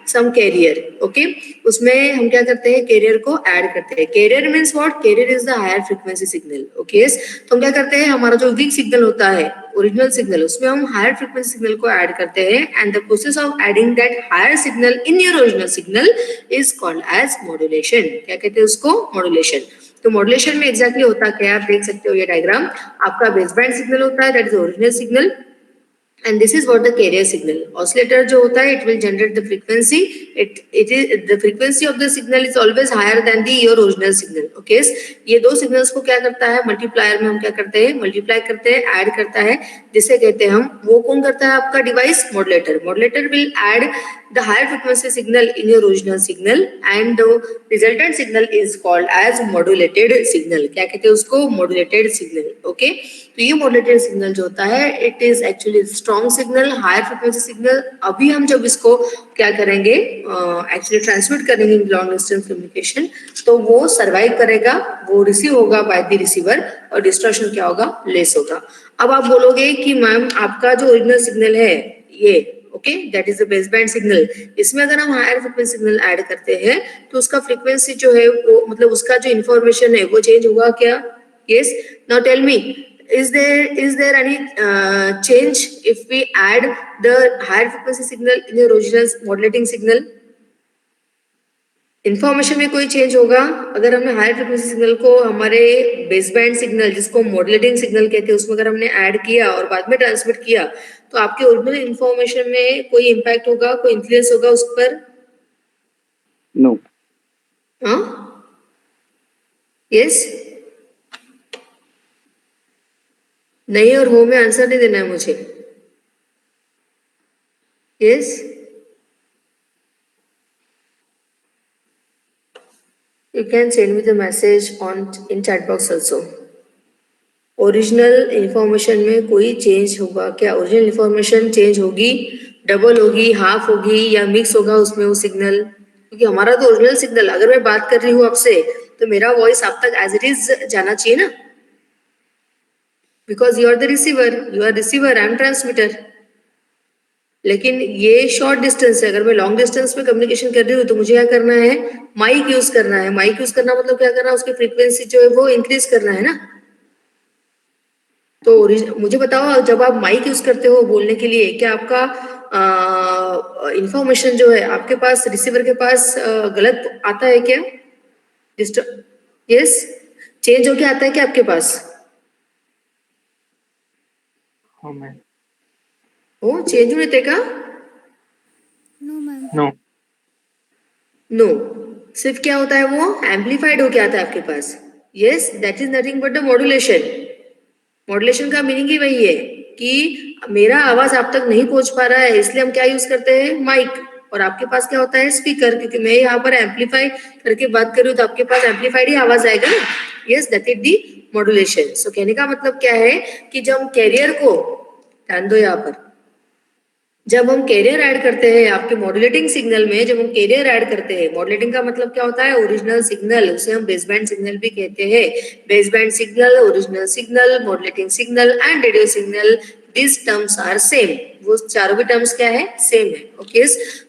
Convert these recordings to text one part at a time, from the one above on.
सम career, okay, उसमें हम क्या करते हैं, कैरियर को ऐड करते हैं. Carrier means what, carrier is the higher frequency signal. Okay, तो हम क्या करते हैं, हमारा जो वीक सिग्नल होता है, ओरिजिनल सिग्नल, उसमें हम हायर फ्रीक्वेंसी सिग्नल को ऐड करते हैं. And the process of adding that higher signal in your original signal is called as modulation. क्या कहते हैं उसको, मॉड्यूलेशन. तो मॉड्यूलेशन में एग्जैक्टली होता क्या है, आप देख सकते हो ये डायग्राम. आपका बेस बैंड सिग्नल होता है, that is original signal, and this is what the carrier signal. Oscillator जो होता है, it will generate the frequency. It is the frequency of the signal is always higher than the your original signal. Okay, ये दो signals को क्या करता है, multiplier में हम क्या करते हैं, multiply करते हैं, add करता है, जिसे कहते हैं हम, वो कौन करता है आपका device, modulator. Modulator will add the higher frequency signal in your original signal and the resultant signal is called as modulated signal. क्या कहते हैं उसको, modulated signal. Okay, तो ये modulated signal जो होता है, it is actually strong signal, higher frequency signal. अभी हम जब इसको क्या करेंगे, एक्चुअली ट्रांसमिट करेंगे लॉन्ग डिस्टेंस कम्युनिकेशन, तो वो सर्वाइव करेगा, वो रिसीव होगा बाय द रिसीवर, और डिस्टॉर्शन क्या होगा, लेस होगा. अब आप बोलोगे कि मैम आपका जो ओरिजिनल सिग्नल है ये, okay, that is the base band signal, इसमें अगर हम हायर फ्रीक्वेंसी सिग्नल ऐड करते हैं तो उसका फ्रीक्वेंसी जो है वो, मतलब उसका जो इन्फॉर्मेशन है वो चेंज होगा क्या. Yes, now tell me, is there any change if we add the higher frequency signal in the original modulating signal? Information में कोई चेंज होगा अगर हमने हायर फ्रीक्वेंसी सिग्नल को हमारे बेस बैंड सिग्नल, जिसको मॉड्यूलेटिंग सिग्नल कहते हैं, उसमें अगर हमने ऐड किया और बाद में ट्रांसमिट किया, तो आपके ओरिजिनल इंफॉर्मेशन में कोई इम्पैक्ट होगा, कोई इन्फ्लुएंस होगा उस पर? नो. हाँ, यस, नहीं और हो में आंसर नहीं देना है मुझे. Yes, you can send me the message on in chat box also. Original information में कोई चेंज होगा क्या? ओरिजिनल इंफॉर्मेशन चेंज होगी, डबल होगी, हाफ होगी, या मिक्स होगा उसमें वो सिग्नल? क्योंकि हमारा तो ओरिजिनल सिग्नल, अगर मैं बात कर रही हूँ आपसे, तो मेरा वॉइस आप तक एज इट इज जाना चाहिए ना, because you are the receiver, you are receiver, I am transmitter. लेकिन ये शॉर्ट डिस्टेंस है. अगर मैं लॉन्ग डिस्टेंस में कम्युनिकेशन कर रही हूँ तो मुझे क्या करना है, माइक यूज करना है. माइक यूज करना मतलब क्या करना है, उसकी फ्रीक्वेंसी जो है वो इंक्रीज करना है ना. तो मुझे बताओ, जब आप माइक यूज करते हो बोलने के लिए, क्या आपका इंफॉर्मेशन जो है आपके पास, रिसीवर के पास गलत आता है क्या? यस, चेंज होके आता है क्या आपके पास? हाँ मैम. ओ, चेंज होने का? No ma'am. नो. नो, सिर्फ क्या होता है, वो एम्पलीफाइड होके आता है आपके पास. Yes, that is nothing but the modulation. Modulation का मीनिंग ही वही है कि मेरा आवाज आप तक नहीं पहुंच पा रहा है, इसलिए हम क्या यूज करते हैं, माइक. और आपके पास क्या होता है, स्पीकर, क्योंकि मैं यहाँ पर एम्पलीफाई करके बात कर रही हूँ, तो आपके पास एम्पलीफाइड ही आवाज आएगा ना. Yes, that is the modulation. So कहने का मतलब क्या है कि जब हम कैरियर को, ध्यान दो यहाँ पर, जब हम कैरियर ऐड करते हैं आपके मॉड्यूलेटिंग सिग्नल में, जब हम कैरियर ऐड करते हैं, मॉड्यूलेटिंग का मतलब क्या होता है, ओरिजिनल सिग्नल, उसे हम बेस बैंड सिग्नल भी कहते हैं. Base band signal, original signal, modulating signal and radio signal, this terms are same. वो चारों भी टर्म्स क्या है, सेम है. ओके,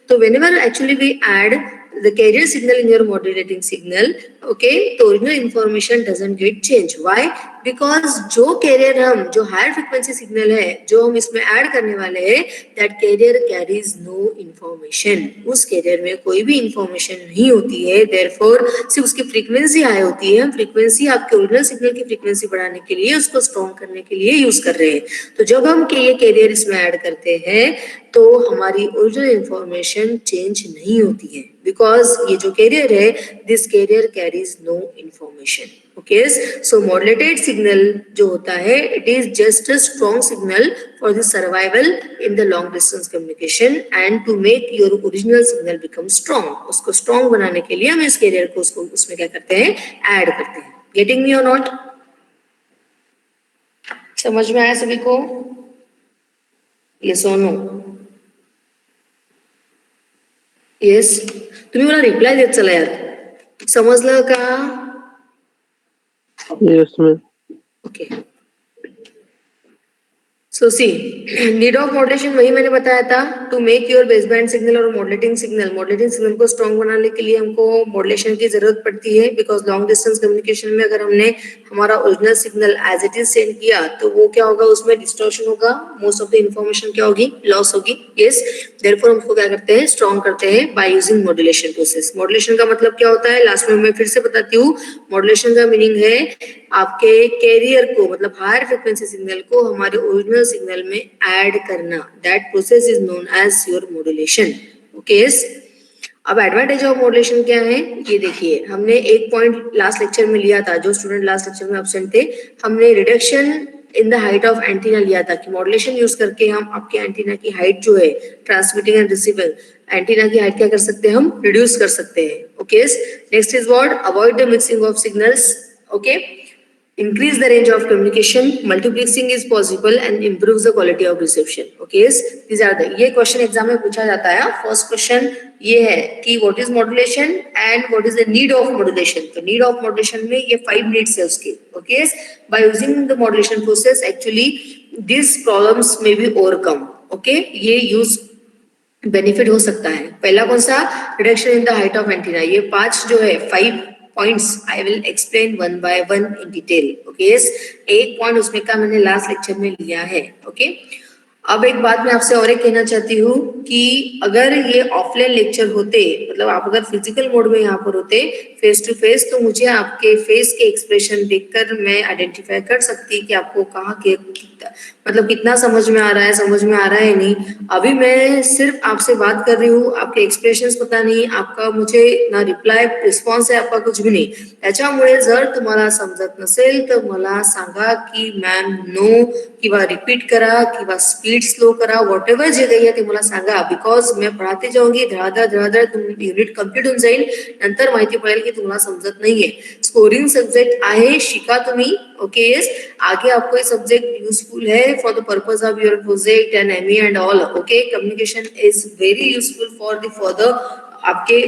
तो whenever actually we add the carrier signal in your modulating signal, okay, तो original information doesn't get changed. Why? Because जो carrier हम, जो higher frequency signal है जो हम इसमें ऐड करने वाले हैं, that carrier carries no information. उस carrier में कोई भी information नहीं होती है, therefore सिर्फ उसकी frequency high होती है. हम frequency आपके original signal की frequency बढ़ाने के लिए, उसको strong करने के लिए यूज कर रहे हैं. तो जब हम ये carrier इसमें ऐड करते हैं तो हमारी ओरिजिनल इंफॉर्मेशन चेंज नहीं होती है, बिकॉज ये जो कैरियर है, this carrier carries no information. Okay, so modulated signal जो होता है, it is just a strong signal for the survival in the long distance communication and to make your original signal become strong. उसको strong बनाने के लिए हम इस career को उसको उसमें क्या करते हैं, ऐड करते हैं. Getting me or not? समझ में आया सभी को? ये सोनो. येस, तुम्ही मला रिप्लाय देत चला यार. समजलं का? Yes ma'am. Okay, so see need of modulation वही मैंने बताया था, to make your baseband signal और मॉड्यूलेटिंग सिग्नल को स्ट्रॉन्ग बनाने के लिए हमको मॉड्यूलेशन की जरूरत पड़ती है, बिकॉज लॉन्ग डिस्टेंस कम्युनिकेशन में अगर हमने हमारा original signal as it is send किया तो वो क्या होगा, उसमें डिस्टॉर्शन होगा, मोस्ट ऑफ द इंफॉर्मेशन क्या होगी, लॉस होगी. यस, देयरफॉर हम उसको क्या करते हैं, स्ट्रॉन्ग करते हैं bye using modulation process. Modulation का मतलब क्या होता है, लास्ट में मैं फिर से बताती हूँ. मॉड्यूलेशन का मीनिंग है आपके कैरियर को, मतलब हायर फ्रिक्वेंसी सिग्नल को हमारे ओरिजिनल सिग्नल में ऐड करना. That process is known as your modulation. Okay. अब एडवांटेज ऑफ मॉड्यूलेशन क्या है, ये देखिए. हमने एक पॉइंट लास्ट लेक्चर में लिया था, जो स्टूडेंट लास्ट लेक्चर में एब्सेंट थे, हमने reduction in the height of antenna लिया था, कि मॉड्यूलेशन यूज करके हम आपके एंटीना की हाइट जो है, ट्रांसमिटिंग एंड रिसीवर एंटीना की हाइट क्या कर सकते हैं, हम रिड्यूस कर सकते हैं. Okay. Next is what, avoid the mixing of signals. Okay. Increase the range of communication, multiplexing is possible and improves the quality of reception. Okay, these are the, ये क्वेश्चन एग्जाम में पूछा जाता है. First question ये है कि what is modulation and what is the need of modulation. तो need of modulation में ये 5 नीड्स है उसके. Okay, bye using the modulation process actually this problems may be overcome. Okay, ये यूज बेनिफिट हो सकता है. पहला कौन सा, reduction in the height of antenna. ये 5 जो है 5 points I will explain one by one in detail. Okay, एक पॉइंट उसमें का मैंने लास्ट लेक्चर में लिया है. ओके, अब एक बात मैं आपसे और एक कहना चाहती हूँ कि अगर ये ऑफलाइन लेक्चर होते, मतलब आप अगर फिजिकल मोड में यहाँ पर होते फेस टू फेस, तो मुझे आपके फेस के एक्सप्रेशन देखकर मैं आइडेंटिफाई कर सकती कि आपको कहाँ के मतलब कितना समझ में आ रहा है नहीं. अभी मैं सिर्फ आपसे बात कर रही हूँ, आपके एक्सप्रेशन्स पता नहीं, आपका मुझे ना रिप्लाय रिस्पॉन्स आहे, आपका कुछ भी नाही. त्याच्यामुळे जर तुम्हाला समजत नसेल तर मला सांगा की मॅम नो, किंवा रिपीट करा, किंवा स्पीड स्लो करा, वॉट एव्हर जे काही आहे ते मला सांगा, बिकॉज मैं पढ़ाते जाऊंगी, धडाधड युनिट कम्प्लीट होऊन जाईल, नंतर माहिती पडेल की तुम्हाला समजत नाहीये. स्कोरिंग सब्जेक्ट आहे, शिका तुम्ही. ओके, आगे आपको ये सब्जेक्ट यूजफुल है for the purpose of your project and ME and all. Okay, communication is very useful for the further आपके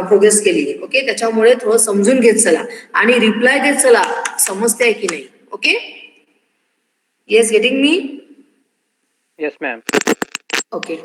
प्रोग्रेस के लिए. ओके, त्याच्यामुळे थोडं समजून घेत चला आणि रिप्लाय देत चला, समजते की नाही. Okay, yes, getting me. Yes, ma'am. Okay,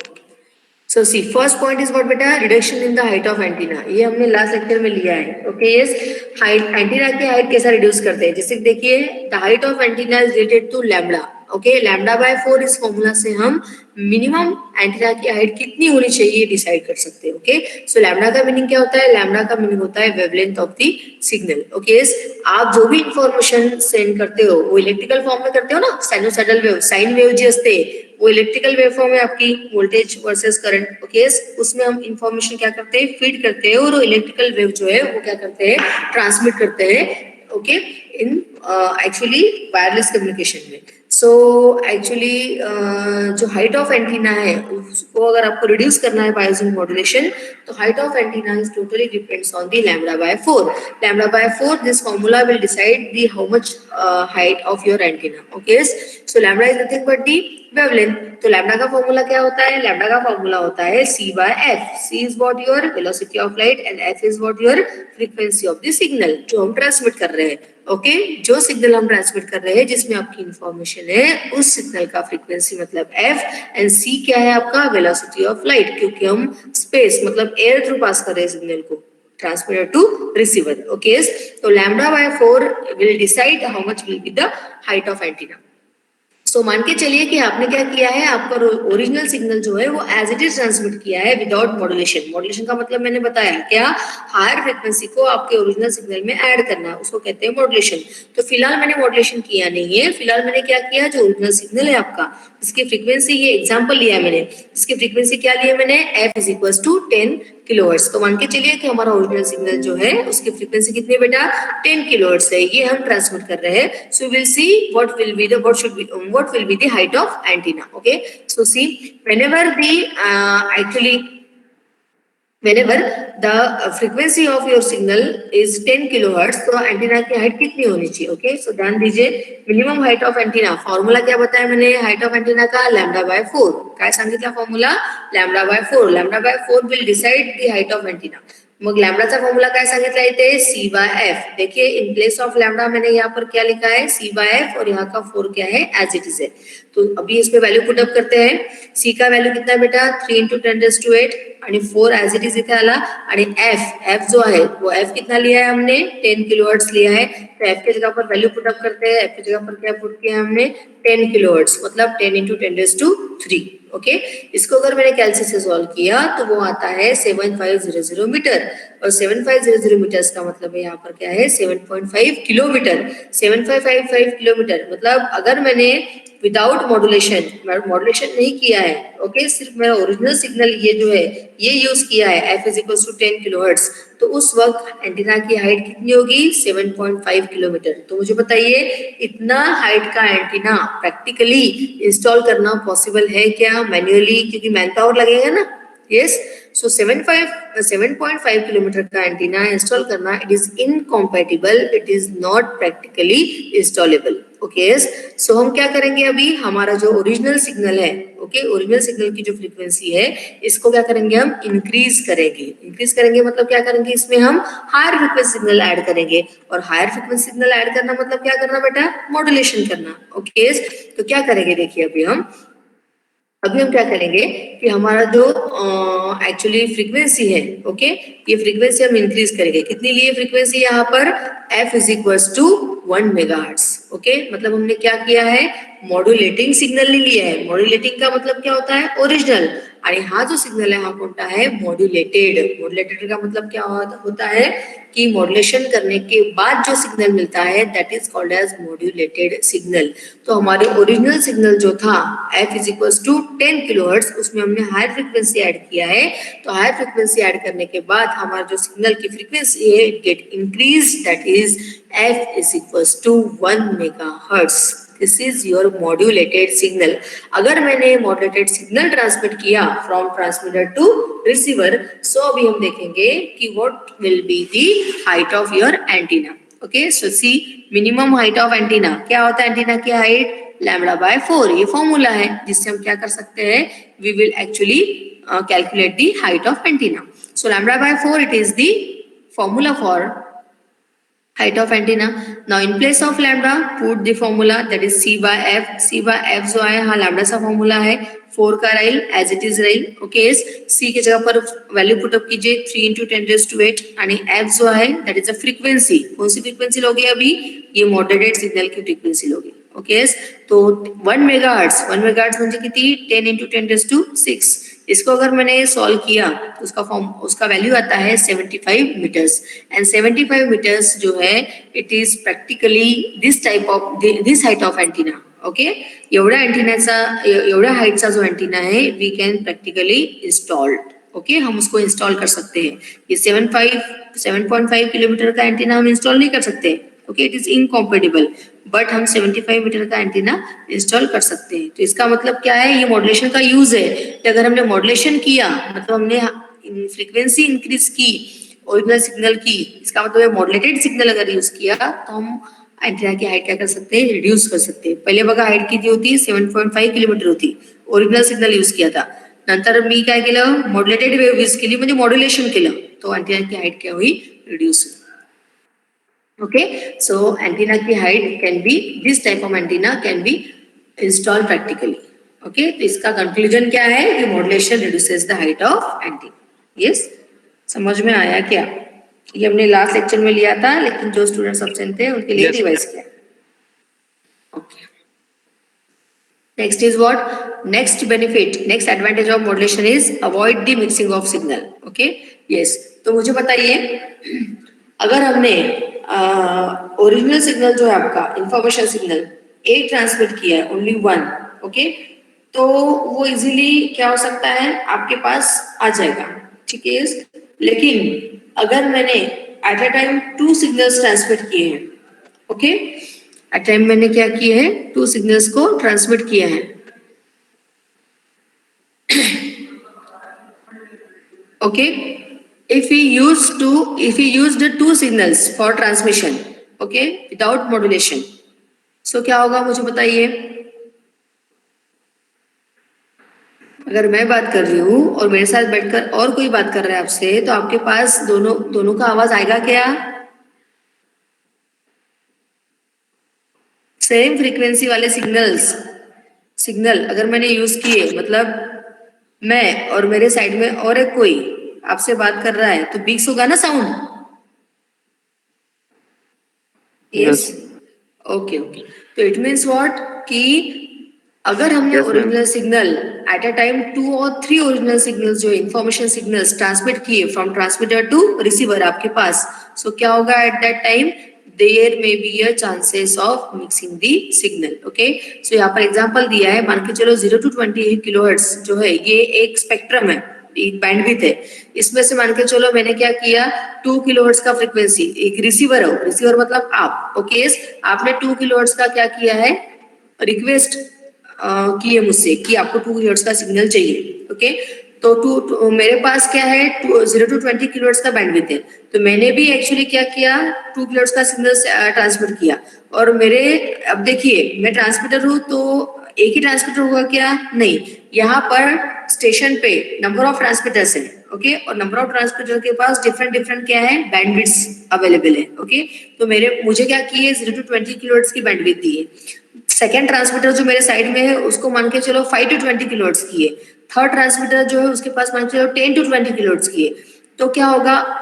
so see first point is what बेटा, reduction in the height of antenna. ये हमने लास्ट लेक्चर में लिया है. ओके, यस, हाइट, एंटीना की हाइट कैसा रिड्यूस करते हैं, जैसे देखिए the height of antenna is related to lambda. Okay, lambda by 4 इस फॉर्मूला से हम मिनिमम एंटीना की हाइट कितनी होनी चाहिए डिसाइड कर सकते हैं. ओके, सो लैम्बडा का मीनिंग क्या होता है, लैम्बडा का मीनिंग होता है wavelength of the signal. Okay, आप जो भी इंफॉर्मेशन सेंड करते हो वो इलेक्ट्रिकल फॉर्म में करते हो ना, साइनोसॉइडल वेव, साइन वेव जी असते वो इलेक्ट्रिकल वेव फॉर्म है आपकी, वोल्टेज वर्सेस करंट. ओके, उसमें हम इंफॉर्मेशन क्या करते हैं, फीड करते हैं, और इलेक्ट्रिकल वेव जो है वो क्या करते हैं, ट्रांसमिट करते हैं. Okay, in actually wireless communication में. सो एक्चुअली जो हाइट ऑफ एंटीना है उसको अगर आपको रिड्यूस करना है बाय यूजिंग मॉड्यूलेशन, तो height of antenna is totally depends on the lambda by 4. Lambda by 4, this formula will decide the how much height of your antenna. Okay, so lambda is nothing but the wavelength. तो lambda का formula क्या होता है, lambda का formula होता है c by f. c is what, your velocity of light, and f is what, your frequency of the signal जो हम ट्रांसमिट कर रहे हैं. ओके, जो सिग्नल हम ट्रांसमिट कर रहे हैं जिसमें आपकी इंफॉर्मेशन है, उस सिग्नल का फ्रीक्वेंसी मतलब f, एंड c क्या है आपका, वेलोसिटी ऑफ लाइट, क्योंकि हम स्पेस मतलब एयर थ्रू पास कर रहे हैं सिग्नल को, ट्रांसमीटर टू रिसीवर. ओके, तो lambda by 4 will decide how much will be the height of antenna. So मान के चलिए कि आपने क्या किया है, आपका ओरिजिनल सिग्नल जो है वो एज इट इज ट्रांसमिट किया है विदाउट मॉड्यूलेशन. मॉड्यूलेशन का मतलब मैंने बताया क्या, हायर फ्रीक्वेंसी को आपके ओरिजिनल सिग्नल में ऐड करना है, उसको कहते हैं मॉड्यूलेशन. तो फिलहाल मैंने मॉड्यूलेशन किया नहीं है, फिलहाल मैंने क्या किया, जो ओरिजिनल सिग्नल है आपका, इसकी फ्रीक्वेंसी, ये एग्जाम्पल लिया है मैंने, इसकी फ्रीक्वेंसी क्या लिया मैंने, f is equal to 10 kilohertz. तो मान के चलिए कि हमारा ओरिजिनल सिग्नल जो है उसकी फ्रीक्वेंसी कितनी बेटा, 10 किलोहर्ट्ज है, ये हम ट्रांसमिट कर रहे हैं. So will see what will be the what will be the height of antenna. Okay, so see, whenever the frequency of your signal is 10 kilohertz, तो एंटीना की हाइट कितनी होनी चाहिए. ओके, सो ध्यान दीजिए, minimum height of antenna, formula क्या बताया मैंने हाइट ऑफ एंटीना का, लैम्बडा बाय 4. काय सांगितला formula, lambda by 4. Lambda by 4 will decide the height of antenna. मग लॅम्बडाचा फॉर्म्युला काय सांगितला इथे सी बाय एफ. देखिए इन प्लेस ऑफ लैम्डा मैंने यहाँ पर क्या लिखा है सी बाय एफ और यहाँ का 4 क्या है एज इट इज है. तो अभी इसमें वैल्यू पुटअप करते हैं. सी का वैल्यू कितना है बेटा 3 into 10⁸ आणि 4 एज इट इज इथे आला आणि एफ जो है वो एफ कितना लिया है हमने 10 किलोहर्ट्ज लिया है. तो एफ के जगह पर वैल्यू पुटअप करते हैं. एफ की जगह पर क्या पुट किया हमने 10 किलोहर्ट्ज मतलब 10 into 10⁻3. ओके इसको अगर मैंने कैलसी से सॉल्व किया तो वो आता है 7500 मीटर और 7500 मीटर्स का मतलब है यहाँ पर क्या है 7.5 किलोमीटर. 7.55 किलोमीटर मतलब अगर मैंने विदाउट मॉड्यूलेशन नहीं किया है ओके सिर्फ मेरा ओरिजिनल सिग्नल ये जो है ये यूज किया है F is equal to 10 kilohertz तो उस वक्त एंटीना की हाइट कितनी होगी 7.5 किलोमीटर. तो मुझे बताइए इतना हाइट का एंटीना प्रैक्टिकली इंस्टॉल करना पॉसिबल है क्या मैन्युअली क्योंकि मैन पावर लगेगा ना. यस सो 7.5 किलोमीटर का एंटीना इंस्टॉल करना it is incompatible it is not practically installable. Okay so हम क्या करेंगे अभी हमारा जो ओरिजिनल सिग्नल है ओके ओरिजिनल सिग्नल की जो फ्रीक्वेंसी है इसको क्या करेंगे हम इंक्रीज करेंगे मतलब क्या करेंगे इसमें हम हायर फ्रीक्वेंसी सिग्नल ऐड करेंगे और हायर फ्रीक्वेंसी सिग्नल ऐड करना मतलब क्या करना बेटा मॉड्यूलेशन करना. ओके तो क्या करेंगे देखिए अभी हम क्या करेंगे कि हमारा जो एक्चुअली फ्रीक्वेंसी है ओके ये फ्रीक्वेंसी हम इंक्रीज करेंगे. कितनी लिए फ्रीक्वेंसी यहाँ पर f is equals to 1 megahertz. Okay मतलब हमने क्या किया है मॉड्यूलेटिंग सिग्नल नहीं लिया है. मॉड्यूलेटिंग का मतलब क्या होता है ओरिजिनल आणि हा जो सिग्नल है हा कोणता है मॉड्यूलेटेड का मतलब क्या होता है कि मॉड्यूलेशन करने के बाद जो सिग्नल मिलता है that is called as modulated signal. तो हमारे ओरिजिनल सिग्नल जो था f is equals to 10 kilohertz उसमें हमने हायर फ्रीक्वेंसी ऐड किया है. तो हायर फ्रीक्वेंसी ऐड करने के बाद हमारा जो सिग्नल की फ्रीक्वेंसी है get increase that is f is equals to 1 megahertz. This is your modulated signal. अगर मैंने मॉड्यूलेटेड सिग्नल ट्रांसमिट किया from transmitter to receiver so अभी हम देखेंगे कि what will be the height of your antenna. Okay so see minimum height of antenna क्या होता है एंटीना की हाइट लैम्बडा बाय 4. ये फॉर्मूला है जिससे हम क्या कर सकते हैं we will actually calculate the height of antenna. So lambda by 4 it is the formula for height of antenna. Now in place of lambda put the formula that is c by f. c by f जो है हाँ lambda सा formula है 4 का राइल as it is Rahul. Okay c के जगह पर value put up कीजिए 3 into 10⁸ आणि f जो है दैट इज अ फ्रीक्वेंसी. कौन सी फ्रीक्वेंसी लोगे अभी ये मॉड्यूलेटेड सिग्नल की फ्रीक्वेंसी लोगे. ओके तो 1 मेगाहर्ट्ज म्हणजे किती 10 into 10⁶. इसको अगर मैंने सॉल्व किया तो उसका वैल्यू आता है 75 मीटर्स एंड 75 मीटर्स जो है it is practically this height of antenna. Okay एवढ्या एंटीनाचा एवढ्या हाइटचा जो एंटीना है we can practically install. Okay हम उसको इंस्टॉल कर सकते हैं. ये 7.5 किलोमीटर का एंटीना हम इंस्टॉल नहीं कर सकते. ओके इट इज इनकॉम्पेटिबल बट हम 75 मीटर का एंटीना इंस्टॉल कर सकते हैं. तो इसका मतलब क्या है ये मॉड्यूलेशन का यूज है कि अगर हमने मॉड्यूलेशन किया मतलब हमने फ्रीक्वेंसी इंक्रीज की ओरिजिनल सिग्नल की इसका मतलब मॉड्यूलेटेड सिग्नल अगर यूज किया तो हम एंटीना की हाइट क्या कर सकते हैं रिड्यूस कर सकते हैं. पहिले बघा हाइट किती होती 7.5 किलोमीटर होती ओरिजिनल सिग्नल यूज किया था. नंतर मी काय केलं मॉड्युलेटेड वेव्ह यूज केली म्हणजे मॉड्युलेशन केलं तो अँटेना की हाइट क्या हुई रिड्यूस. ओके सो एंटीना की height can be this type of antenna can be install practically. Okay तो इसका कंक्लूजन क्या है कि modulation reduces the height of antenna. Yes समझ में आया क्या. ये हमने लास्ट लेक्चर में लिया था लेकिन जो स्टूडेंट्स एब्सेंट थे उनके लिए रिवाइज किया. Okay next is what next benefit next advantage of modulation is avoid the mixing of signal. okay yes तो मुझे बताइए अगर हमने ओरिजिनल सिग्नल जो है आपका इंफॉर्मेशन सिग्नल एक ट्रांसमिट किया है ओनली वन ओके तो वो इजीली क्या हो सकता है आपके पास आ जाएगा. ठीक है लेकिन अगर मैंने eight a time 2 signals transmit किए हैं ओके एट टाइम मैंने क्या किए हैं 2 सिग्नल्स को ट्रांसमिट किया है. Okay if we use the 2 signals for transmission okay without modulation so क्या होगा मुझे बताइए. अगर मैं बात कर रही हूँ और मेरे साथ बैठकर और कोई बात कर रहा है आपसे, तो आपके पास दोनों दोनों का आवाज आएगा क्या? सेम फ्रीक्वेंसी वाले सिग्नल अगर मैंने यूज किए, मतलब मैं और मेरे साइड में और एक कोई आपसे बात कर रहा है, तो मिक्स होगा ना sound? Yes. Yes. Okay okay. तो इट मीन्स व्हाट कि अगर हमने Yes, ma'am. Original signal at a time 2 और 3 ओरिजिनल सिग्नल्स जो इंफॉर्मेशन सिग्नल्स ट्रांसमिट किए फ्रॉम ट्रांसमीटर टू रिसीवर आपके पास, सो क्या होगा at that time? There may be a chances of mixing the signal. Okay, so यहाँ पर example दिया है, मान के चलो 0 to 20 किलोहर्ट्ज जो है ये एक स्पेक्ट्रम है, एक बैंडविड्थ है। इसमें से मान के चलो मैंने क्या किया, 2 किलोहर्ट्ज का फ्रीक्वेंसी, एक रिसीवर हो, रिसीवर मतलब आप, ओके, आपने 2 किलोहर्ट्ज का क्या किया है, रिक्वेस्ट की है मुझसे कि आपको 2 किलोहर्ट्ज का सिग्नल चाहिए। ओके, तो मेरे पास क्या है, 0 to 20 किलोहर्ट्ज का बैंडविड्थ है, तो मैंने भी एक्चुअली क्या किया, 2 किलोहर्ट्ज का सिग्नल ट्रांसमिट किया। और मेरे, अब देखिए मैं ट्रांसमीटर हूँ तो एक ही ट्रांसमीटर होगा क्या? नहीं, यहाँ पर स्टेशन पे नंबर ऑफ ट्रांसमीटर्स है। ओके, और नंबर ऑफ ट्रांसमीटर के पास डिफरेंट डिफरेंट क्या है, बैंडविड्थ्स अवेलेबल है। ओके, तो मुझे क्या की है, 0 to 20 किलोहर्ट्ज की बैंडविड्थ दी है। सेकेंड ट्रांसमीटर जो मेरे साइड में है उसको मान के चलो 5 to 20 किलोहर्ट्ज की है। थर्ड ट्रांसमीटर जो है उसके पास मान के चलो 10 to 20 किलोहर्ट्ज की है। तो क्या होगा,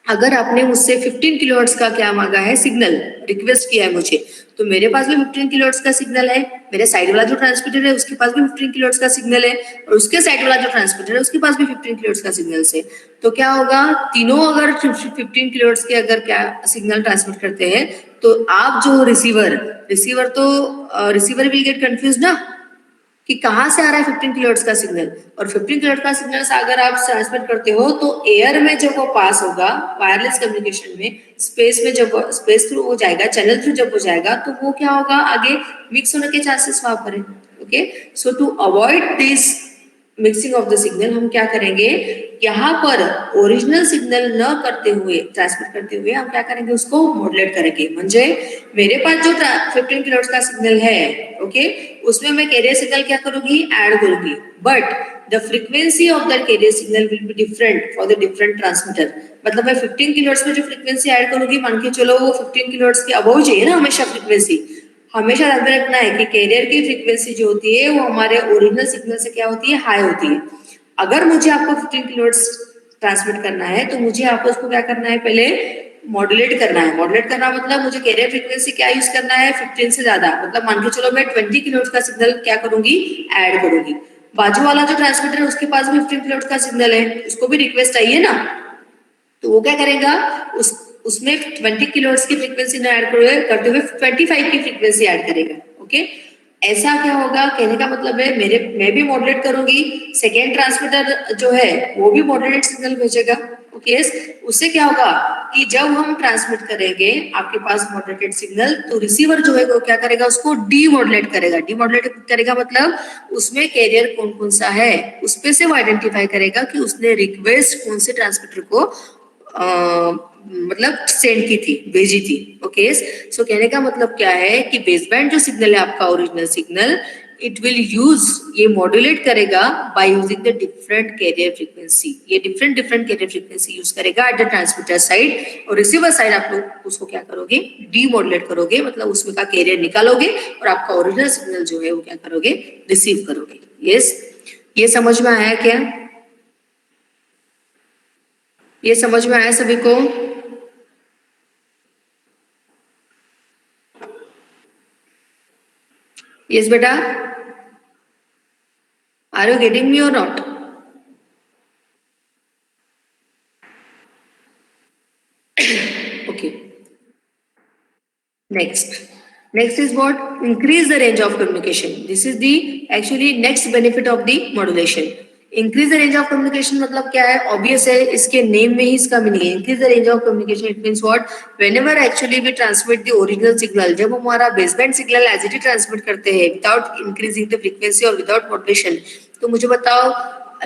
अगर आपने मुझसे 15 किलोहर्ट्ज का क्या मांगा है, सिग्नल रिक्वेस्ट किया है मुझे, तो मेरे पास भी 15 किलोहर्ट्ज का सिग्नल है, मेरे साइड वाला जो ट्रांसमीटर है उसके पास भी 15 किलोहर्ट्ज का सिग्नल है, और उसके साइड वाला जो ट्रांसमीटर है उसके पास भी 15 किलोहर्ट्ज का सिग्नल है। तो क्या होगा, तीनों अगर 15 किलोहर्ट्ज के अगर क्या सिग्नल ट्रांसमिट करते हैं, तो आप जो रिसीवर विल गेट कंफ्यूज ना, कि कहाँ से आ रहा है 15 किलोहर्ट्ज का सिग्नल। और 15 किलोहर्ट्ज का सिग्नल अगर आप ट्रांसमिट करते हो तो एयर में जब वो पास होगा, वायरलेस कम्युनिकेशन में, स्पेस में जब स्पेस थ्रू हो जाएगा, चैनल थ्रू जब हो जाएगा, तो वो क्या होगा, आगे मिक्स होने के चांसेस वहां पर है। Okay, so to avoid this mixing of the signal हम क्या करेंगे, यहाँ पर ओरिजिनल सिग्नल न करते हुए, ट्रांसमिट करते हुए हम क्या करेंगे, उसको मॉड्युलेट करेंगे। म्हणजे मेरे पास जो 15 किलोहर्ट्ज का सिग्नल है, ओके, उसमें मैं कैरियर सिग्नल क्या करूंगी, ऐड करूंगी, but the frequency of the carrier signal will be different for the different transmitter. मतलब मैं 15 किलोहर्ट्ज में जो फ्रीक्वेंसी ऐड करूंगी, मान के चलो वो 15 किलोहर्ट्ज के अबव चाहिए ना हमेशा फ्रीक्वेंसी, हमेशा ध्यान में रखना है कि कैरियर की फ्रीक्वेंसी जो होती है वो हमारे ओरिजिनल सिग्नल से क्या होती है, हाई होती है। अगर मुझे आपको 15 किलोहर्ट्ज ट्रांसमिट करना है, तो मुझे आपको उसको क्या करना है, पहले मॉड्यूलेट करना है। मॉड्यूलेट करना मतलब मुझे कैरियर फ्रीक्वेंसी क्या यूज करना है, 15 से ज्यादा, मतलब मान के चलो मैं 20 किलोहर्ट्ज का सिग्नल क्या करूंगी, ऐड करूंगी। बाजू वाला जो ट्रांसमीटर है उसके पास भी 15 किलोहर्ट्ज का सिग्नल है, उसको भी रिक्वेस्ट चाहिए ना, तो वो क्या करेगा, उसमें 20 किलोहर्ट्ज की फ्रीक्वेंसी ना ऐड करते हुए 25 की फ्रीक्वेंसी ऐड करेगा। ओके, ऐसा क्या होगा, कहने का मतलब है मैं भी मॉडरेट करूंगी, सेकेंड ट्रांसमीटर जो है वो भी मॉडरेट सिग्नल भेजेगा। ओके, उससे क्या होगा कि जब हम ट्रांसमिट करेंगे आपके पास मॉडरेटेड सिग्नल, तो रिसीवर जो है वो क्या करेगा, उसको डीमॉडुलेट करेगा। डीमॉडुलेट करेगा मतलब उसमें कैरियर कौन कौन सा है उस पे से वो आइडेंटिफाई करेगा कि उसने रिक्वेस्ट कौन से ट्रांसमीटर को मतलब सेंड की थी, भेजी थी। ओके, सो कहने का मतलब क्या है कि बेसबैंड जो सिग्नल है आपका, original signal, it will use, ये मॉड्यूलेट करेगा by using the different carrier frequency. ये different different carrier frequency use करेगा एट द ट्रांसमीटर साइड, और रिसीवर साइड आप लोग उसको क्या करोगे, डीमॉड्यूलेट करोगे, मतलब उसमें का कैरियर निकालोगे और आपका ओरिजिनल सिग्नल जो है वो क्या करोगे, रिसीव करोगे। यस, ये समझ में आया क्या? ये समझ में आया सभी को? यस बेटा, are you getting me or not? Okay, next is what, increase the range of communication. This is the actually next benefit of the modulation. Increase the range of communication मतलब क्या है, ऑब्वियस है, इसके name में ही इसका meaning है। Increase the range of communication, it means what, whenever actually we transmit the original signal, जब हम हमारा baseband signal as it is transmit करते हैं विदाउट इंक्रीजिंग द फ्रीक्वेंसी और विदाउट मॉड्यूलेशन, तो मुझे बताओ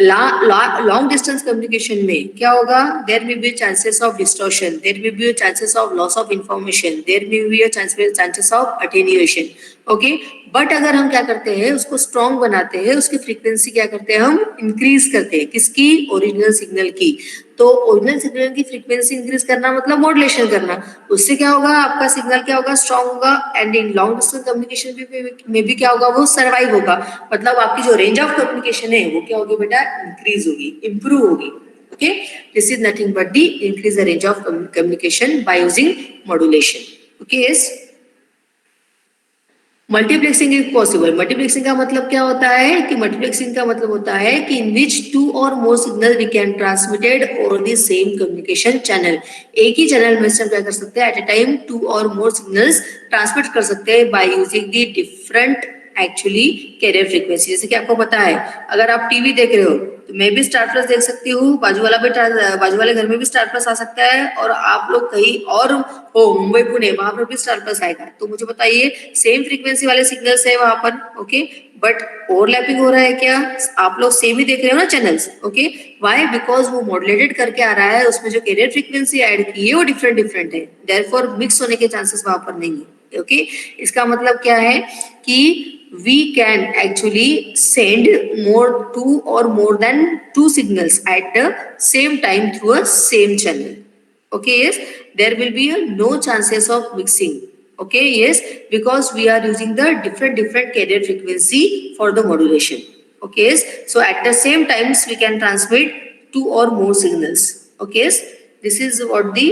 लॉन्ग डिस्टेंस कम्युनिकेशन में क्या होगा, there may be chances of distortion, there may be chances of loss of information, there may be chances of attenuation. Okay, but अगर हम क्या करते हैं, उसको स्ट्रॉन्ग बनाते हैं, उसकी फ्रीक्वेंसी क्या करते हैं, हम इंक्रीज करते हैं. किसकी? ओरिजिनल सिग्नल की. तो ओरिजिनल सिग्नल की फ्रीक्वेंसी इंक्रीज करना मतलब मॉड्यूलेशन करना. उससे क्या होगा, आपका सिग्नल क्या होगा, स्ट्रॉन्ग होगा. And in long distance communication में भी क्या होगा, वो सर्वाइव होगा. मतलब आपकी जो रेंज ऑफ कम्युनिकेशन है वो क्या होगी बेटा, इंक्रीज होगी, इंप्रूव होगी. Okay, this is nothing but the increase the range of communication bye using modulation. Okay, yes. Multiplexing is possible. Multiplexing का मतलब क्या होता है कि मल्टीप्लेक्सिंग का मतलब होता है कि इन विच टू और more signal we can transmitted over the same communication channel. एक ही चैनल में से हम क्या कर सकते हैं, एट अ टाइम टू और मोर सिग्नल्स ट्रांसमिट कर सकते हैं bye using the different actually carrier frequency. जैसे कि आपको पता है, अगर आप टीवी देख रहे हो तो मैं भी स्टार प्लस देख सकती हूँ, बाजू वाले घर में भी स्टार प्लस आ सकता है, और आप लोग कहीं और हो, मुंबई पुणे, वहां पर भी स्टार प्लस आएगा. तो मुझे बताइए, सेम फ्रीक्वेंसी वाले सिग्नल्स है वहां पर. ओके, बट ओवरलैपिंग हो रहा है क्या? आप लोग सेम ही देख रहे हो ना चैनल्स. Okay, why? बिकॉज वो मॉड्यूलेटेड करके आ रहा है, उसमें जो कैरियर फ्रीक्वेंसी ऐड की है वो डिफरेंट डिफरेंट है. देयरफॉर मिक्स होने के चांसेस वहां पर नहीं है. ओके, इसका मतलब क्या है कि we can actually send two or more than two signals at the same time through a same channel. Okay, yes, there will be no chances of mixing. Okay, yes, because we are using the different carrier frequency for the modulation. Okay, yes, so at the same times we can transmit two or more signals. Okay, yes, this is what the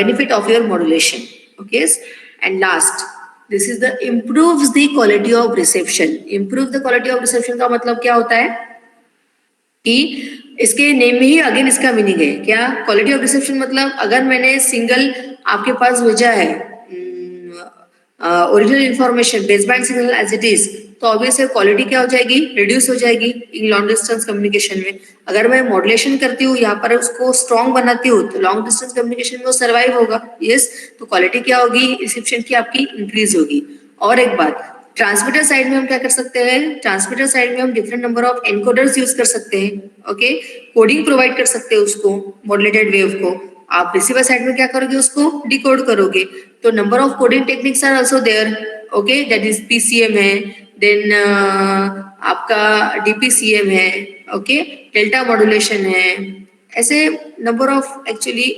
benefit of your modulation. Okay, yes, and last, this is the improves the quality of reception. Improve the quality of reception का मतलब क्या होता है कि इसके name में ही again इसका meaning है. क्या? क्वालिटी ऑफ रिसेप्शन मतलब अगर मैंने सिंगल आपके पास भेजा है original information baseband signal as it is, तो ऑब्वियसली क्वालिटी क्या हो जाएगी, रिड्यूस हो जाएगी इन लॉन्ग डिस्टेंस कम्युनिकेशन में. अगर मैं मॉड्यूलेशन करती हूँ, यहाँ पर उसको स्ट्रॉन्ग बनाती हूँ, तो लॉन्ग डिस्टेंस कम्युनिकेशन में वो सर्वाइव होगा. यस, तो क्वालिटी क्या होगी, रिसेप्शन की आपकी इंक्रीज होगी. और एक बात, ट्रांसमीटर साइड में हम क्या कर सकते हैं, ट्रांसमीटर साइड में हम different number of encoders use कर सकते हैं. ओके, कोडिंग प्रोवाइड कर सकते हैं उसको, मॉड्यूलेटेड वेव को. आप रिसीवर साइड में क्या करोगे, उसको डिकोड करोगे. तो number of coding techniques are also there. Okay, that is PCM है, देन आपका डीपीसीएम है. ओके, डेल्टा मॉड्यूलेशन है. ऐसे number of actually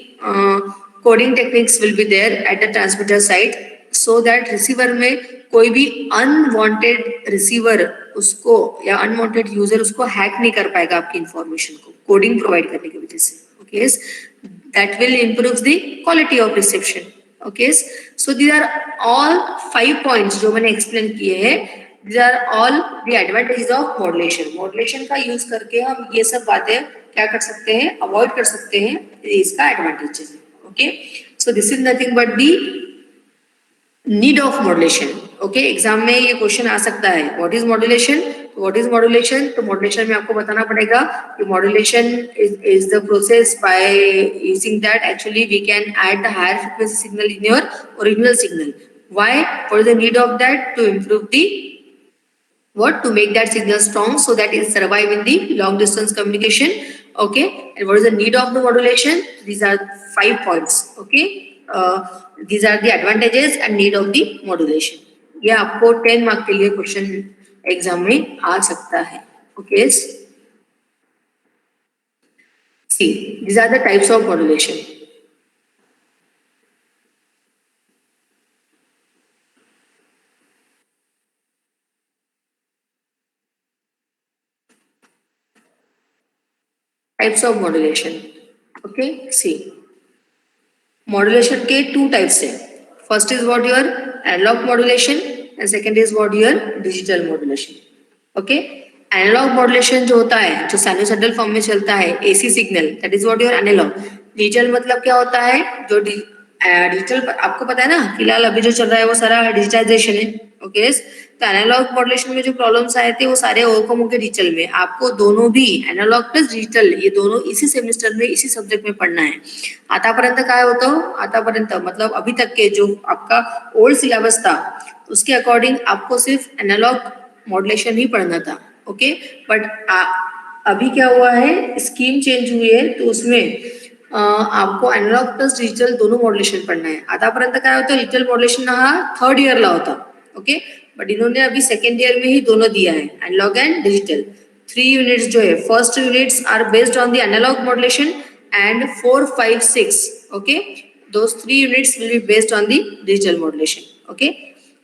coding techniques will be there at the transmitter side, so that receiver में कोई भी unwanted receiver उसको या अनवांटेड यूजर उसको हैक नहीं कर पाएगा आपकी इंफॉर्मेशन को, कोडिंग प्रोवाइड करने की वजह से. Okay, that will improve the quality of reception. Okay, so these are all 5 points जो मैंने explain किए हैं. These are all the advantages of modulation. Modulation का use करके हम ये सब बातें क्या कर सकते हैं, avoid कर सकते हैं. इसका advantages है. Okay, so this is nothing but the need of modulation. Okay, exam में ये क्वेश्चन आ सकता है, what is modulation. What is modulation, तो मॉड्यूलेशन में आपको बताना पड़ेगा कि modulation is the process by using that actually we can add the higher frequency signal in your original signal. Why? What is the need of that? To improve the what, to make that signal strong so that it survive in the long distance communication. Okay, and what is the need of the modulation? These are 5 points. Okay, these are the advantages and need of the modulation. ये आपको 10 mark के लिए question exam में आ सकता है. Okay, see, these are the types of modulation. Types of modulation. Okay, see, modulation के 2 types है. First is what your analog modulation and second is what your digital modulation. Okay, analog modulation जो होता है, जो sinusoidal form में चलता है, AC signal, that is what your analog. Digital मतलब क्या होता है, जो डिजिटल आपको पता है ना, फिलहाल अभी जो चल रहा है वो सारा डिजिटाइजेशन है. ओके, तो एनालॉग मॉड्यूलेशन में जो प्रॉब्लम्स आए थे वो सारे ओवरकम हो गए डिजिटल में. आपको दोनों भी एनालॉग प्लस डिजिटल ये दोनों इसी सेमेस्टर में इसी सब्जेक्ट में पढ़ना है. आतापर्यंत काय होतं, आतापर्यंत मतलब अभी तक के जो आपका ओल्ड सिलेबस था उसके अकॉर्डिंग आपको सिर्फ एनालॉग मॉड्यूलेशन ही पढ़ना था. ओके, बट अभी क्या हुआ है, स्कीम चेंज हुई है, तो उसमें आपको एनालॉग प्लस डिजिटल दोनों मॉड्युलेशन पढ़ना है. आतापर्यंत काय होतं, डिजिटल मॉड्युलेशन हा थर्ड इयरला होता. ओके, बट इन्होंने अभी सेकेंड ईयर में ही दोनों दिया है, एनालॉग एंड डिजिटल. 3 यूनिट्स जो है, first units are based on the analog modulation and 4, 5, 6. Okay, those 3 units will be based on the digital modulation. Okay,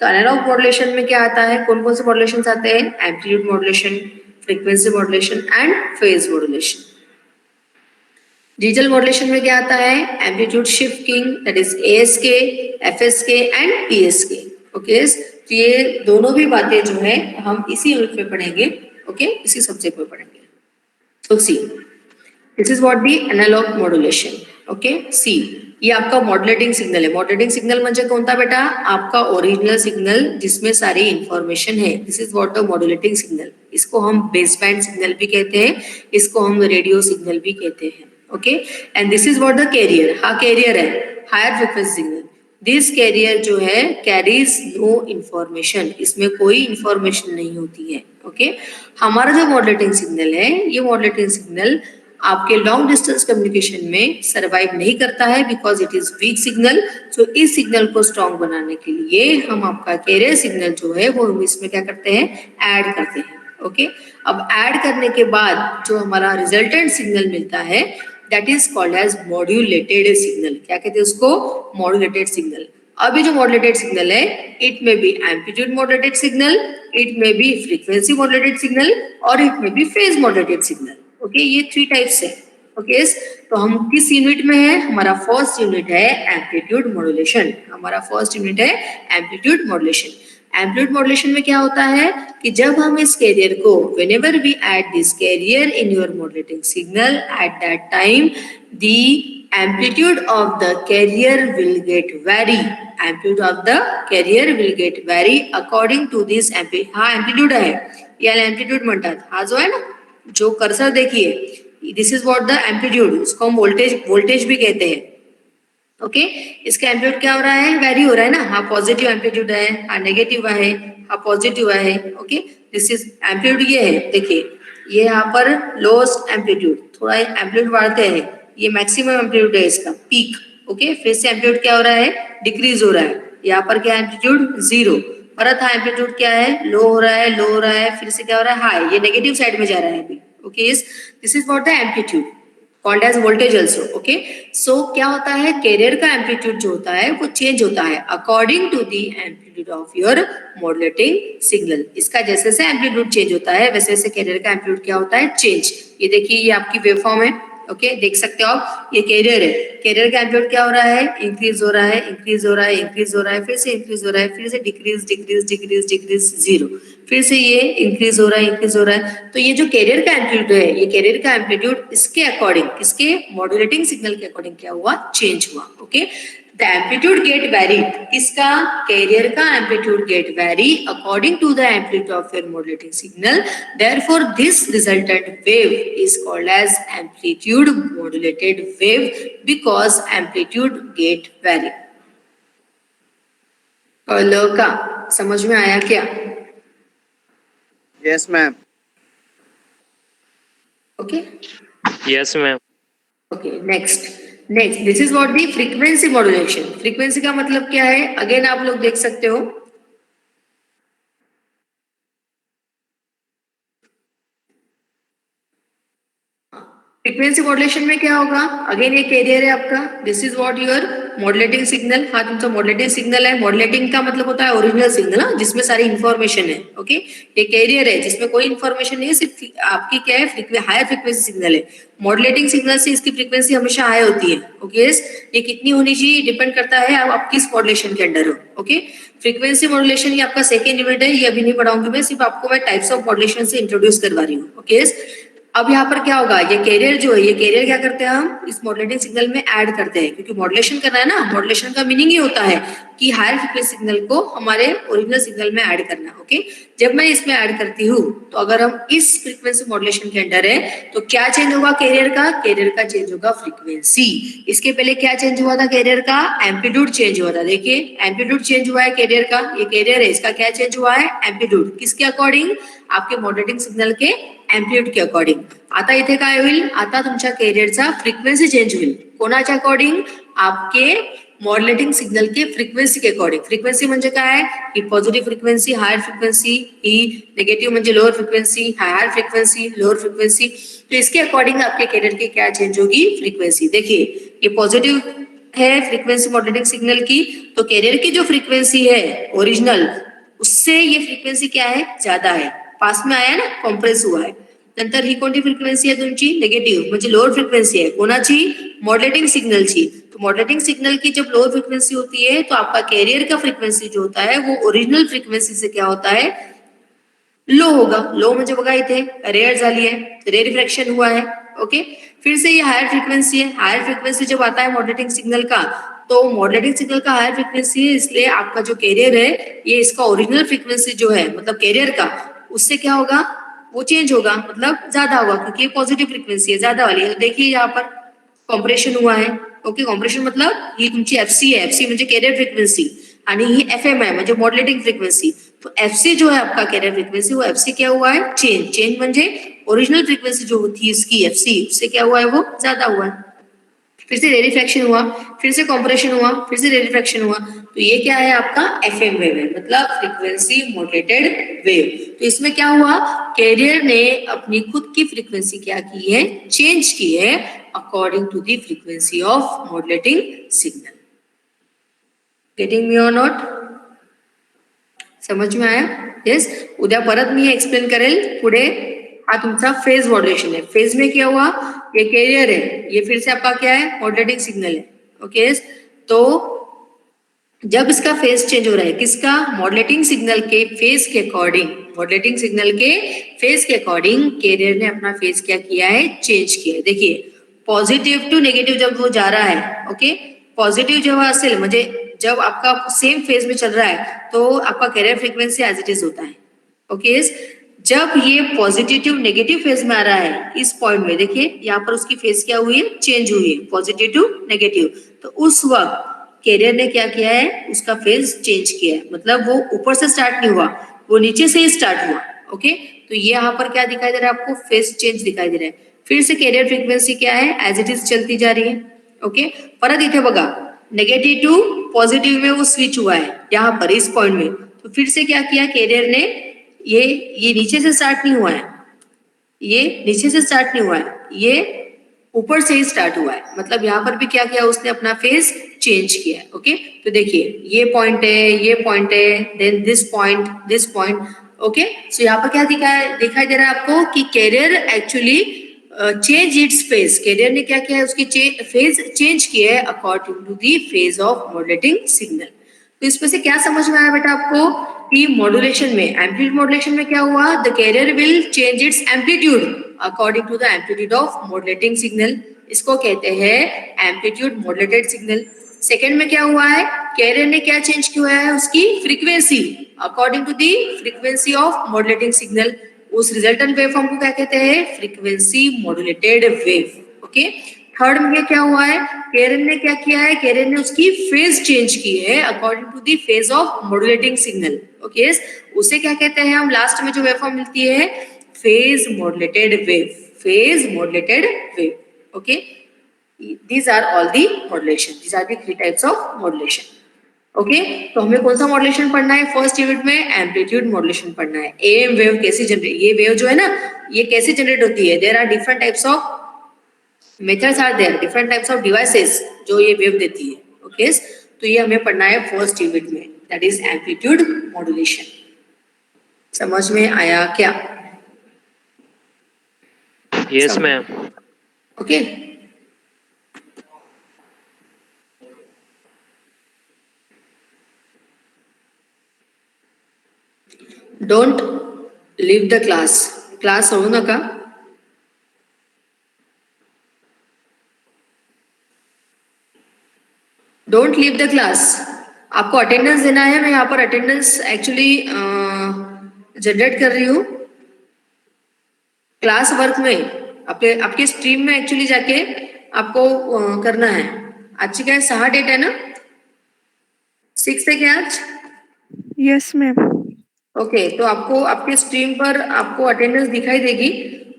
तो एनालॉग मॉड्युलेशन में क्या आता है, कौन कौन से मॉड्युलेशन आते हैं, amplitude modulation, frequency modulation and phase modulation. Digital modulation में क्या आता है, amplitude shifting, that is ASK, FSK and PSK. Okay, तो ये दोनों भी बातें जो है हम इसी यूनिट में पढ़ेंगे. ओके, इसी सब्जेक्ट में पढ़ेंगे. तो see, this is what the analogue modulation. Okay, see, ये आपका मॉड्युलेटिंग सिग्नल है. मॉड्युलेटिंग सिग्नल म्हणजे कोणता बेटा, आपका ओरिजिनल सिग्नल जिसमें सारी इंफॉर्मेशन है. This is what a modulating signal. इसको हम बेस बैंड सिग्नल भी कहते हैं, इसको हम रेडियो सिग्नल भी कहते हैं. Okay, and this is what the carrier. हा कैरियर है, higher frequency signal. This carrier जो है कैरीज नो इंफॉर्मेशन, इसमें कोई इंफॉर्मेशन नहीं होती है. ओके, हमारा जो मॉड्युलेटिंग सिग्नल है, ये मॉड्युलेटिंग सिग्नल आपके लॉन्ग डिस्टेंस कम्युनिकेशन में सरवाइव नहीं करता है, because it is weak signal. So इस सिग्नल को स्ट्रॉन्ग बनाने के लिए हम आपका कैरियर सिग्नल जो है वो हम इसमें क्या करते हैं, ऐड करते हैं. ओके, अब ऐड करने के बाद जो हमारा रिजल्टेंट सिग्नल मिलता है, that is called as modulated signal. क्या कहते हैं उसको, मॉड्यूलेटेड सिग्नल. अभी जो मॉड्यूलेटेड सिग्नल है, it may be amplitude modulated signal, it may be frequency modulated signal और it may be phase modulated signal. Okay, ये 3 टाइप्स है. ओके, तो हम किस यूनिट में है, हमारा फर्स्ट यूनिट है एम्पलीट्यूड मॉड्यूलेशन. हमारा फर्स्ट यूनिट है एम्पलीट्यूड मॉड्यूलेशन. एम्पलीट्यूड मॉड्यूलेशन में क्या होता है कि जब हम इस कैरियर को, whenever we add this carrier in your modulating signal, at that time the amplitude of the carrier will get vary. Amplitude of the carrier will get vary according to this हा amplitude आहे, याला amplitude म्हणतात. हा जो आहे ना, जो cursor देखिए, this is what the amplitude. इसको हम वोल्टेज भी कहते हैं. ओके, इसका एम्पलीट्यूड क्या हो रहा है, वेरी हो रहा है ना. हा पॉझिटिव्ह एम्पलीट्यूड आहे, हा नेगेटिव्ह आहे, हा पॉझिटिव्ह आहे. Okay, this is amplitude. ये है, देखिए ये यहाँ पर लोएस्ट एम्पलीट्यूड, थोड़ा एम्पलीट्यूड बढ़ते हैं, ये मैक्सिमम एम्पलीट्यूड है इसका, पीक. ओके, फिर से एम्पलीट्यूड क्या हो रहा है, डिक्रीज हो रहा है. यहाँ पर क्या एम्पलीट्यूड 0, परत हा एम्पलीट्यूड क्या है, लो हो रहा है, लो हो रहा है, फिर से क्या हो रहा है, हाई. ये नेगेटिव साइड में जा रहा है अभी. Okay, this is what the amplitude called as voltage also. Okay, so क्या होता है, कैरियर का एम्पलीट्यूड जो होता है वो चेंज होता है according to the amplitude of your modulating signal. इसका जैसे जैसे एम्पलीट्यूड चेंज होता है वैसे वैसे कैरियर का एम्पलीट्यूड क्या होता है, चेंज. ये देखिए, ये आपकी वेवफॉर्म है. ओके, देख सकते हो आप, ये कैरियर है. कैरियर का एम्पलीट्यूड क्या हो रहा है, इंक्रीज हो रहा है, इंक्रीज हो रहा है, इंक्रीज हो रहा है, फिर से इंक्रीज हो रहा है, फिर से डिक्रीज डिक्रीज डिक्रीज डिक्रीज 0, फिर से ये इंक्रीज हो रहा है, इंक्रीज हो रहा है. तो ये जो कैरियर का एम्पलीट्यूड है, ये कैरियर का एम्पलीट्यूड इसके अकॉर्डिंग, इसके मॉड्यूलेटिंग सिग्नल के अकॉर्डिंग क्या हुआ, चेंज हुआ. Okay, the amplitude get varied. किसका, कैरियर का amplitude get vary according to the amplitude of your modulating signal. Therefore this resultant wave is called as amplitude modulated wave, because amplitude get vary. का समझ में आया क्या? Yes ma'am. Okay, Yes, ma'am. Okay, next this is what the frequency modulation. Frequency का मतलब क्या है, again आप लोग देख सकते हो. फ्रीक्वेंसी मॉड्युलेशन में क्या होगा, अगेन ये कैरियर है आपका. This is what your modulating signal. हा तुमचा मॉड्युलेटिंग सिग्नल है. मॉड्युलेटिंग का मतलब होता है ओरिजिनल सिग्नल, जिसमें सारी इंफॉर्मेशन है. ओके, ये कैरियर है जिसमें कोई इंफॉर्मेशन नहीं है, सिर्फ आपकी क्या है, हायर फ्रीक्वेंसी सिग्नल है. मॉड्युलेटिंग सिग्नल से इसकी फ्रीक्वेंसी हमेशा हाई होती है. ओके, ये कितनी होनी चाहिए डिपेंड करता है आप किस मॉड्युलेशन के अंडर हो. ओके, फ्रीक्वेंसी मॉड्युलेशन ये आपका सेकेंड यूनिट है, ये अभी नहीं पढ़ाऊंगी मैं, सिर्फ आपको मैं टाइप्स ऑफ मॉड्युलेशन से इंट्रोड्यूस करवा रही हूँ. ओके, अब यहाँ पर क्या होगा, ये कैरियर जो है, ये कैरियर क्या करते हैं, हम इस मॉड्युलेटिंग सिग्नल में ऐड करते हैं, क्योंकि मॉड्युलेशन करना है ना. मॉड्युलेशन का मीनिंग ही होता है कि हायर फ्रीक्वेंसी सिग्नल को हमारे ओरिजिनल सिग्नल में ऐड करना. ओके, जब मैं इसमें ऐड करती हूँ तो अगर हम इस फ्रीक्वेंसी मॉड्युलेशन के अंडर है तो क्या चेंज होगा कैरियर का चेंज होगा फ्रीक्वेंसी. इसके पहले क्या चेंज हुआ था, कैरियर का एम्पलीट्यूड चेंज हुआ था. देखिए, एम्पलीट्यूड चेंज हुआ है कैरियर का. ये कैरियर है, इसका क्या चेंज हुआ है, एम्पलीट्यूड. किसके अकॉर्डिंग, आपके मॉड्युलेटिंग सिग्नल के एम्प्लिट्यूडच्या अकॉर्डिंग. आता इथे काय होईल, आता तुमच्या कॅरियरचा फ्रिक्वेन्सी चेंज होईल. कोणाच्या अकॉर्डिंग? आपके मॉड्युलेटिंग सिग्नल के फ्रिक्वेन्सी के अकॉर्डिंग. फ्रिक्वेन्सी म्हणजे काय? ही पॉझिटिव्ह फ्रिक्वेन्सी, हायर फ्रिक्वेन्सी, ही नेगेटिव म्हणजे lower frequency, higher frequency, lower frequency. तो इसके अकॉर्डिंग आपके कॅरियर की क्या चेंज होगी? फ्रिक्वेन्सी. देखिए ये पॉजिटिव है फ्रीक्वेंसी मॉड्युलेटिंग सिग्नल की, तो कैरियर की जो फ्रीक्वेंसी है ओरिजिनल, उससे ये फ्रीक्वेंसी क्या है? ज्यादा है. पास में आया ना, कॉम्प्रेस हुआ है. नंतर ही कोणती फ्रिक्वेन्सी आहे तुमची? निगेटिव्ह म्हणजे लोअर फ्रिक्वेंसी आहे. कोणाची? मॉड्युलेटिंग सिग्नलची. तो मॉड्युलेटिंग सिग्नल की जब लोअर फ्रिक्वेंसी होती है तो आपका कैरियर का फ्रिक्वेंसी जो होता है वो ओरिजिनल फ्रिक्वेंसी से क्या होता है? लो होगा. लो म्हणजे बघा इथे रेयर झाली है, रे रिफ्रैक्शन हुआ है. ओके. फिर से ये हायर फ्रीक्वेंसी है. हायर फ्रीक्वेंसी जब आता है मॉड्युलेटिंग सिग्नल का, तो मॉड्युलेटिंग सिग्नल का हायर फ्रीक्वेंसी है, इसलिए आपका जो कैरियर है ये इसका ओरिजिनल फ्रीक्वेंसी जो है मतलब कैरियर का, उससे क्या होगा? वो चेंज होगा, मतलब ज्यादा होगा, क्योंकि ये पॉजिटिव फ्रीक्वेंसी है, ज्यादा वाली है. तो देखिए यहाँ पर कॉम्प्रेशन हुआ है. ओके. कॉम्प्रेशन मतलब ही तुमची एफसी आहे. एफसी म्हणजे कैरियर फ्रीक्वेंसी आणि ही एफएम आहे म्हणजे मॉड्युलेटिंग फ्रीक्वेंसी. तो एफसी जो है आपका कैरियर फ्रीक्वेंसी, वो एफसी क्या हुआ है? चेंज. चेंज म्हणजे ओरिजिनल फ्रीक्वेंसी जो थी इसकी एफसी, उससे क्या हुआ है? वो ज्यादा हुआ है. फिर से रेरिफ्रैक्शन हुआ, फिर से कॉम्प्रेशन हुआ, फिर से रेरिफ्रैक्शन हुआ. तो ये क्या है? आपका एफएम वेव है, मतलब फ्रीक्वेंसी मॉड्युलेटेड वेव. तो इसमें क्या हुआ? कैरियर ने अपनी खुद की फ्रीक्वेंसी क्या की है? चेंज की है according to the frequency of modulating signal. Getting me or not? समझ में आया? येस. उद्या परत मी एक्सप्लेन करेल पुढे. हा तुमचा फेज मॉड्युलेशन है. फेज में क्या हुआ? ये कैरियर है, ये फिर से आपका क्या है? मॉड्युलेटिंग सिग्नल है. ओके. तो जब इसका फेज चेंज हो रहा है, किसका? मॉड्युलेटिंग सिग्नल के फेज के अकॉर्डिंग, मॉड्युलेटिंग सिग्नल के फेज के अकॉर्डिंग कैरियर ने अपना फेज क्या किया है? चेंज किया है. देखिए पॉझिटिव्ह टू निगेटिव्ह जब वो जा रहा है, ओके, पॉझिटिव्ह जेव्हा असेल म्हणजे जब आपका सेम फेज में चल रहा है तो आपका carrier frequency as it is होता है. ओके. जब ये पॉजिटिव नेगेटिव फेज में आ रहा है, इस पॉइंट में देखिए यहाँ पर उसकी फेज क्या हुई है? चेंज हुई है, पॉजिटिव टू नेगेटिव. तो उस वक्त कैरियर ने क्या किया है? उसका फेज चेंज किया है, मतलब वो ऊपर से स्टार्ट नहीं हुआ, वो नीचे से ही स्टार्ट हुआ. ओके. तो ये यहाँ पर क्या दिखाई दे रहा है आपको? फेज चेंज दिखाई दे रहा है. फिर से कैरियर फ्रीक्वेंसी क्या है? एज इट इज चलती जा रही है. ओके. परत इथे बघा नेगेटिव टू पॉझिटिव्ह में वो स्विच हुआ है यहाँ पर इस पॉइंट में. तो फिर से क्या किया कैरियर ने? ये नीचे से स्टार्ट नहीं हुआ है, ये नीचे से स्टार्ट नहीं हुआ है, ये ऊपर से ही स्टार्ट हुआ है. मतलब यहाँ पर भी क्या किया उसने? अपना फेज चेंज किया है. ओके. तो देखिए ये पॉइंट है, ये पॉइंट है, then this point, this point. Okay. So यहाँ पर क्या दिखाई दे रहा है आपको कि carrier actually change its phase. Carrier ने क्या किया है? उसकी फेज चेंज किया है according to the phase of modulating signal. तो इसमें से क्या समझ में आया बेटा आपको? कि मॉड्युलेशन में, एम्पलीट्यूड मॉड्युलेशन में क्या हुआ? The carrier will change its amplitude according to the amplitude of modulating signal. इसको कहते हैं एम्पलीट्यूड मॉड्युलेटेड सिग्नल. सेकेंड में क्या हुआ है? कैरियर ने क्या चेंज किया है? उसकी frequency according to the frequency of modulating signal. उस रिजल्टेंट वेवफॉर्म को क्या कहते हैं? Frequency modulated wave. Okay. Third में क्या हुआ है? कैरियर ने क्या किया है? कैरियर ने उसकी फेज चेंज की है according to the phase of modulating signal. Okay. उसे क्या कहते हैं हम? लास्ट में जो वेवफॉर्म मिलती है phase modulated wave. Phase modulated wave. Okay. these are all the modulation, these are the three types of modulation. Okay. तो हमें कौन सा मॉड्युलेशन पढ़ना है? फर्स्ट यूनिट में एम्पलीट्यूड मॉड्युलेशन पढ़ना है. एएम वेव कैसे जनरेट, ये वेव जो है ना ये कैसे जनरेट होती है? There are different types of methods are there, different types of devices जो ये वेव देती है. ओके. तो ये हमें पढ़ना है फर्स्ट यूनिट में, दैट इज एम्पलीट्यूड मॉड्युलेशन. समझ में आया क्या? Yes, ma'am. Okay. Don't leave the class. Class सोडू नका. Don't leave the class. आपको अटेंडेंस देना है. मैं यहाँ पर अटेंडेंस एक्चुअली जनरेट कर रही हूँ क्लास वर्क में. आपके स्ट्रीम में एक्चुअली जाके आपको करना है. आजची काय 6 डेट है ना? 6 है क्या आज? Yes ma'am. ओके. तो आपको आपके स्ट्रीम पर आपको अटेंडेंस दिखाई देगी.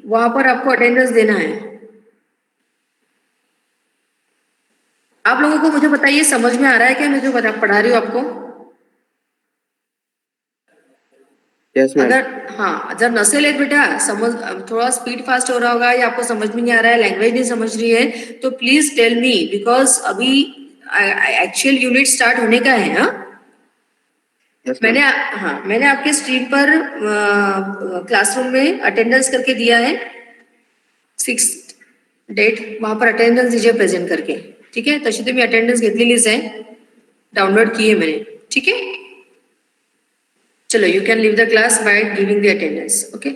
वहां पर आपको अटेंडेंस देना है। आप लोगों को मुझे बताइए, समझ में आ रहा है क्या मैं जो पढ़ा रही हूँ आपको? Yes, ma'am. अगर हाँ, जब नसेल है बेटा, समझ थोड़ा स्पीड फास्ट हो रहा होगा या आपको समझ में नहीं आ रहा है, लैंग्वेज नहीं समझ रही है, तो प्लीज टेल मी, बिकॉज अभी एक्चुअल यूनिट स्टार्ट होने का है। हाँ, Yes, मैंने ma'am. हाँ, मैंने आपके स्ट्रीम पर क्लासरूम में अटेंडेंस करके दिया है 6 डेट, वहां पर अटेंडेंस दीजिए प्रेजेंट करके। ठीक है, तशी तुम्ही अटेंडेंस घेतलेलीच आहे, डाउनलोड की है मैंने। ठीक है, चलो, you can leave the class by giving the attendance. Okay.